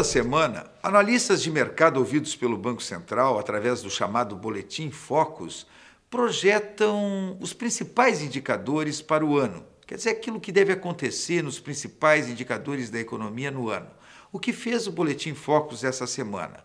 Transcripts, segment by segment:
Toda semana, analistas de mercado ouvidos pelo Banco Central, através do chamado Boletim Focus, projetam os principais indicadores para o ano. Quer dizer, aquilo que deve acontecer nos principais indicadores da economia no ano. O que fez o Boletim Focus essa semana?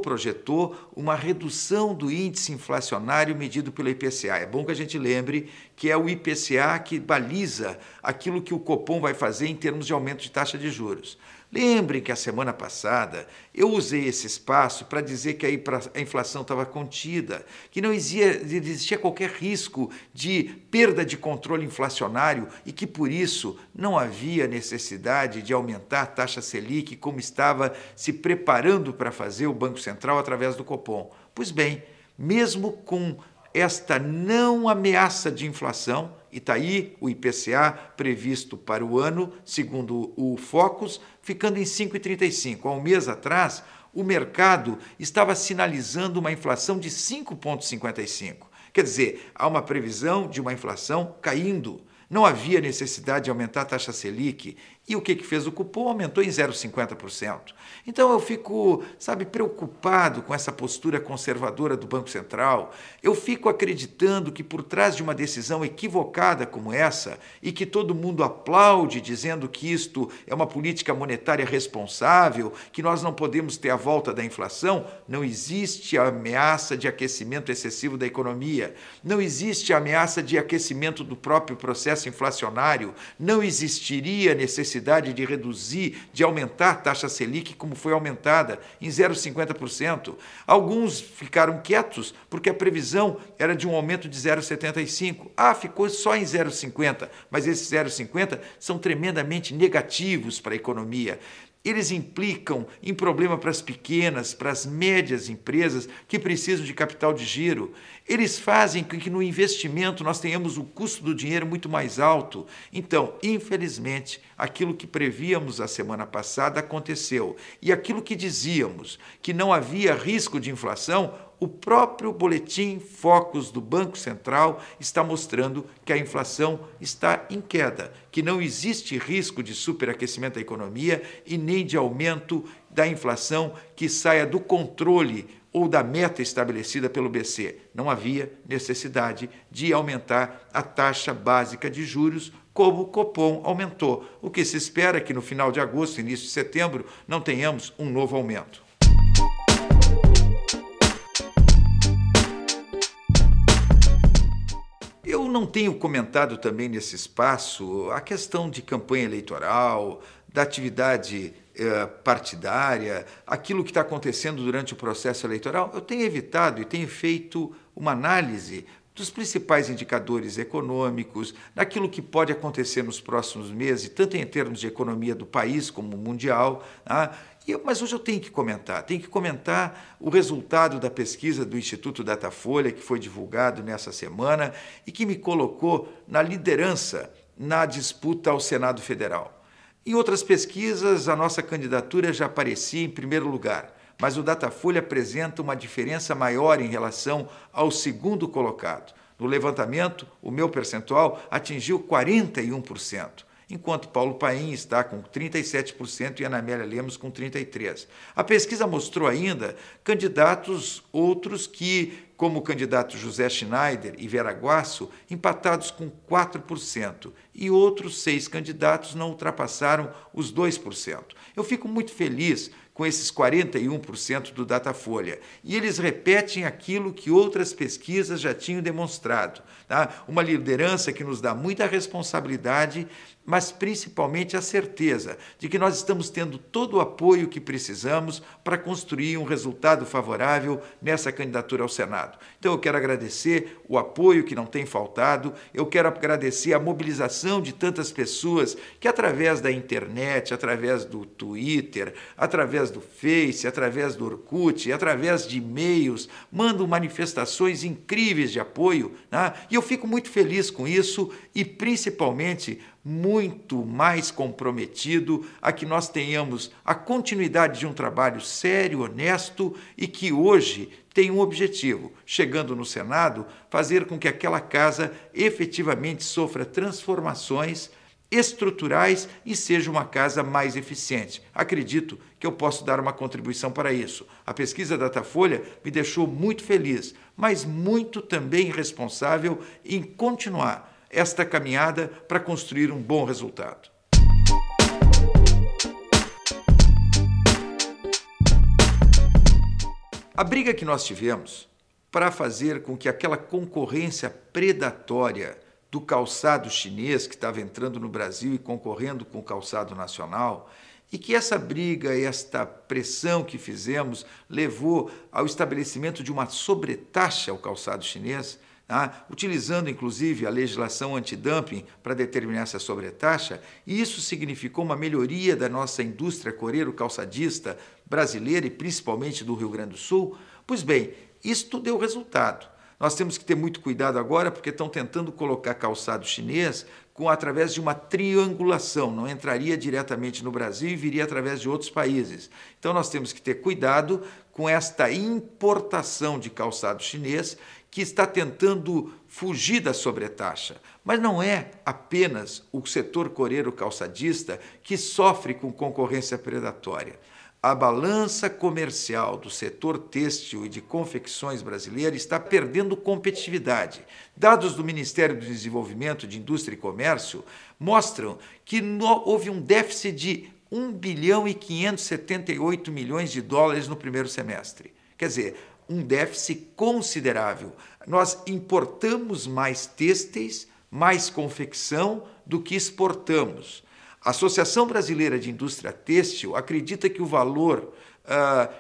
Projetou uma redução do índice inflacionário medido pelo IPCA. É bom que a gente lembre que é o IPCA que baliza aquilo que o Copom vai fazer em termos de aumento de taxa de juros. Lembrem que a semana passada eu usei esse espaço para dizer que a inflação estava contida, que não existia qualquer risco de perda de controle inflacionário e que, por isso, não havia necessidade de aumentar a taxa Selic como estava se preparando para fazer o Banco Central através do Copom. Pois bem, mesmo com esta não ameaça de inflação, e está aí o IPCA previsto para o ano, segundo o Focus, ficando em 5,35. Há um mês atrás, o mercado estava sinalizando uma inflação de 5,55. Quer dizer, há uma previsão de uma inflação caindo. Não havia necessidade de aumentar a taxa Selic. E o que fez o cupom? Aumentou em 0,50%. Então eu fico, preocupado com essa postura conservadora do Banco Central. Eu fico acreditando que por trás de uma decisão equivocada como essa, e que todo mundo aplaude dizendo que isto é uma política monetária responsável, que nós não podemos ter a volta da inflação, não existe a ameaça de aquecimento excessivo da economia, não existe a ameaça de aquecimento do próprio processo inflacionário, não existiria necessidade de reduzir, de aumentar a taxa Selic como foi aumentada em 0,50%. Alguns ficaram quietos porque a previsão era de um aumento de 0,75%. Ficou só em 0,50%, mas esses 0,50% são tremendamente negativos para a economia. Eles implicam em problema para as pequenas, para as médias empresas que precisam de capital de giro. Eles fazem com que no investimento nós tenhamos o custo do dinheiro muito mais alto. Então, infelizmente, aquilo que prevíamos a semana passada aconteceu. E aquilo que dizíamos, que não havia risco de inflação, o próprio Boletim Focus do Banco Central está mostrando que a inflação está em queda, que não existe risco de superaquecimento da economia e nem de aumento da inflação que saia do controle ou da meta estabelecida pelo BC. Não havia necessidade de aumentar a taxa básica de juros como o Copom aumentou. O que se espera é que no final de agosto, início de setembro, não tenhamos um novo aumento. Eu não tenho comentado também nesse espaço a questão de campanha eleitoral, da atividade partidária, aquilo que está acontecendo durante o processo eleitoral. Eu tenho evitado e tenho feito uma análise dos principais indicadores econômicos, daquilo que pode acontecer nos próximos meses, tanto em termos de economia do país como mundial. Mas hoje eu tenho que comentar o resultado da pesquisa do Instituto Datafolha, que foi divulgado nessa semana e que me colocou na liderança na disputa ao Senado Federal. Em outras pesquisas, a nossa candidatura já aparecia em primeiro lugar, mas o Datafolha apresenta uma diferença maior em relação ao segundo colocado. No levantamento, o meu percentual atingiu 41%. Enquanto Paulo Paim está com 37% e Ana Amélia Lemos com 33%. A pesquisa mostrou ainda candidatos outros que, como o candidato José Schneider e Vera Guasso, empatados com 4%, e outros 6 candidatos não ultrapassaram os 2%. Eu fico muito feliz com esses 41% do Datafolha. E eles repetem aquilo que outras pesquisas já tinham demonstrado. Uma liderança que nos dá muita responsabilidade, mas principalmente a certeza de que nós estamos tendo todo o apoio que precisamos para construir um resultado favorável nessa candidatura ao Senado. Então eu quero agradecer o apoio que não tem faltado, eu quero agradecer a mobilização de tantas pessoas que através da internet, através do Twitter, através do Face, através do Orkut, através de e-mails, mandam manifestações incríveis de apoio, e eu fico muito feliz com isso e principalmente muito mais comprometido a que nós tenhamos a continuidade de um trabalho sério, honesto e que hoje tem um objetivo, chegando no Senado, fazer com que aquela casa efetivamente sofra transformações estruturais e seja uma casa mais eficiente. Acredito que eu posso dar uma contribuição para isso. A pesquisa Datafolha me deixou muito feliz, mas muito também responsável em continuar esta caminhada para construir um bom resultado. A briga que nós tivemos para fazer com que aquela concorrência predatória do calçado chinês que estava entrando no Brasil e concorrendo com o calçado nacional, e que essa briga, esta pressão que fizemos levou ao estabelecimento de uma sobretaxa ao calçado chinês, utilizando inclusive a legislação antidumping para determinar essa sobretaxa, e isso significou uma melhoria da nossa indústria coreiro-calçadista brasileira e principalmente do Rio Grande do Sul. Pois bem, isto deu resultado. Nós temos que ter muito cuidado agora porque estão tentando colocar calçado chinês através de uma triangulação, não entraria diretamente no Brasil e viria através de outros países. Então nós temos que ter cuidado com esta importação de calçado chinês que está tentando fugir da sobretaxa. Mas não é apenas o setor coreiro-calçadista que sofre com concorrência predatória. A balança comercial do setor têxtil e de confecções brasileira está perdendo competitividade. Dados do Ministério do Desenvolvimento de Indústria e Comércio mostram que houve um déficit de 1 bilhão e 578 milhões de dólares no primeiro semestre. Quer dizer, um déficit considerável. Nós importamos mais têxteis, mais confecção do que exportamos. A Associação Brasileira de Indústria Têxtil acredita que o valor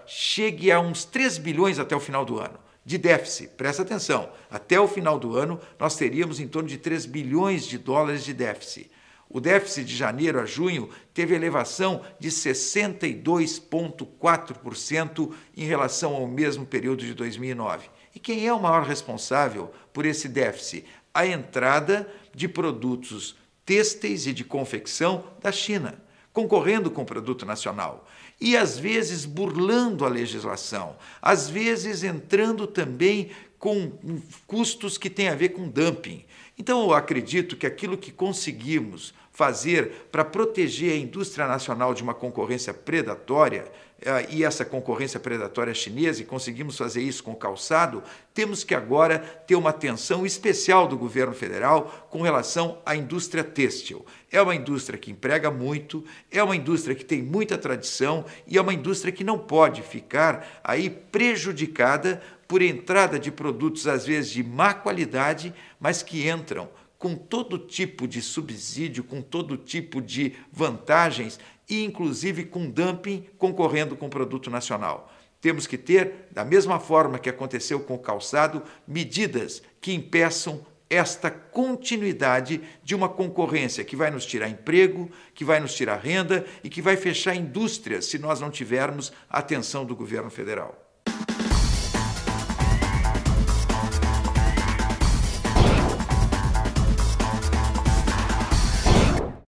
chegue a uns 3 bilhões até o final do ano, de déficit. Presta atenção, até o final do ano nós teríamos em torno de 3 bilhões de dólares de déficit. O déficit de janeiro a junho teve elevação de 62,4% em relação ao mesmo período de 2009. E quem é o maior responsável por esse déficit? A entrada de produtos têxteis e de confecção da China, concorrendo com o produto nacional. E, às vezes, burlando a legislação, às vezes entrando também com custos que têm a ver com dumping. Então, eu acredito que aquilo que conseguimos fazer para proteger a indústria nacional de uma concorrência predatória, e essa concorrência predatória chinesa, e conseguimos fazer isso com o calçado, temos que agora ter uma atenção especial do governo federal com relação à indústria têxtil. É uma indústria que emprega muito, é uma indústria que tem muita tradição e é uma indústria que não pode ficar aí prejudicada por entrada de produtos, às vezes, de má qualidade, mas que entram com todo tipo de subsídio, com todo tipo de vantagens e, inclusive, com dumping concorrendo com o produto nacional. Temos que ter, da mesma forma que aconteceu com o calçado, medidas que impeçam esta continuidade de uma concorrência que vai nos tirar emprego, que vai nos tirar renda e que vai fechar indústrias se nós não tivermos a atenção do governo federal.